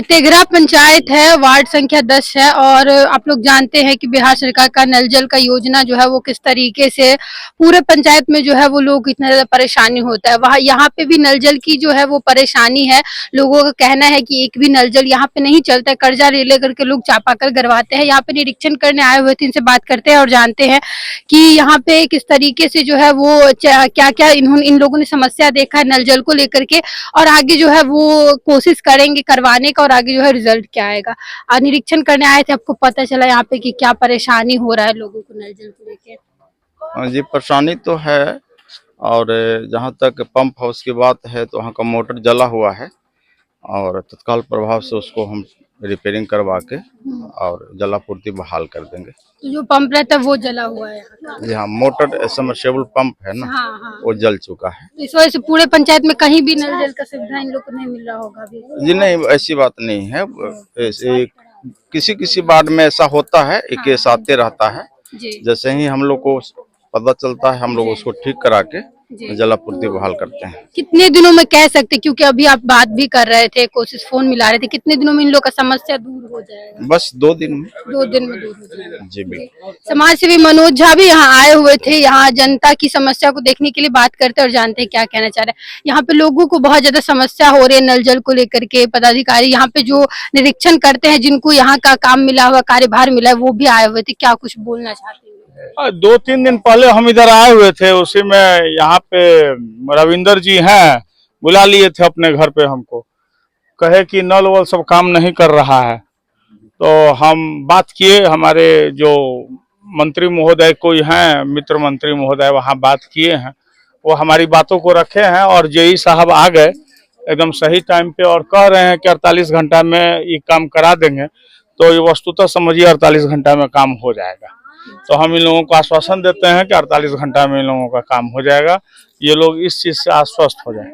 तेघरा पंचायत है, वार्ड संख्या 10 है और आप लोग जानते हैं कि बिहार सरकार का नल जल का योजना जो है वो किस तरीके से पूरे पंचायत में जो है वो लोग इतना ज्यादा परेशानी होता है। वहाँ यहाँ पे भी नल जल की जो है वो परेशानी है। लोगों का कहना है कि एक भी नल जल यहाँ पे नहीं चलता है, कर्जा ले लेकर के लोग चापाकल करवाते हैं। यहाँ पे निरीक्षण करने आए हुए थे, इनसे बात करते हैं और जानते हैं कि यहाँ पे किस तरीके से जो है वो क्या क्या इन लोगों ने समस्या देखा है नल जल को लेकर के, और आगे जो है वो कोशिश करेंगे करवाने का और आगे जो है रिजल्ट क्या आएगा। निरीक्षण करने आए थे, आपको पता चला यहाँ पे कि क्या परेशानी हो रहा है लोगों को नल जल को लेकर। हाँ जी, परेशानी तो है। और जहाँ तक पंप हाउस की बात है तो वहाँ का मोटर जला हुआ है और तत्काल प्रभाव से उसको हम रिपेयरिंग करवा के और जलापूर्ति बहाल कर देंगे। तो जो पंप रहता है वो जला हुआ है यहाँ का। जी हाँ, मोटर सबमर्सिबल पंप है ना, हाँ हाँ, वो जल चुका है। इस वजह से पूरे पंचायत में कहीं भी नल जल का सुविधा इन लोग को नहीं मिल रहा होगा अभी। जी नहीं, ऐसी बात नहीं है। ऐसे किसी किसी वार्ड में ऐसा होता है, एक केस आते रहता है। जी जैसे ही हम लोग को पता चलता है हम लोग उसको ठीक करा के जी। जलापूर्ति बहाल करते हैं। कितने दिनों में कह सकते, क्योंकि अभी आप बात भी कर रहे थे, कोशिश फोन मिला रहे थे, कितने दिनों में इन लोग का समस्या दूर हो जाएगा? बस 2 दिन में। 2 दिन में दूर हो जाएगा। जी बिल्कुल। समाज सेवी मनोज झा भी यहाँ आए हुए थे, यहाँ जनता की समस्या को देखने के लिए बात करते और जानते हैं क्या कहना चाह रहे हैं। यहाँ पे लोगों को बहुत ज्यादा समस्या हो रही है नल जल को लेकर के। पदाधिकारी यहाँ पे जो निरीक्षण करते हैं, जिनको यहाँ का काम मिला हुआ, कार्यभार मिला है, वो भी आए हुए थे। क्या कुछ बोलना चाहते हैं? 2-3 दिन पहले हम इधर आए हुए थे, उसी में यहाँ पे रविंदर जी हैं, बुला लिए थे अपने घर पे। हमको कहे कि नल वल सब काम नहीं कर रहा है, तो हम बात किए। हमारे जो मंत्री महोदय कोई हैं, मित्र मंत्री महोदय, वहाँ बात किए हैं। वो हमारी बातों को रखे हैं और जेई साहब आ गए एकदम सही टाइम पे और कह रहे हैं कि 48 घंटा में ये काम करा देंगे। तो ये वस्तुतः समझिए 48 घंटा में काम हो जाएगा। तो हम इन लोगों को आश्वासन देते हैं कि 48 घंटा में इन लोगों का काम हो जाएगा। ये लोग इस चीज से आश्वस्त हो जाए।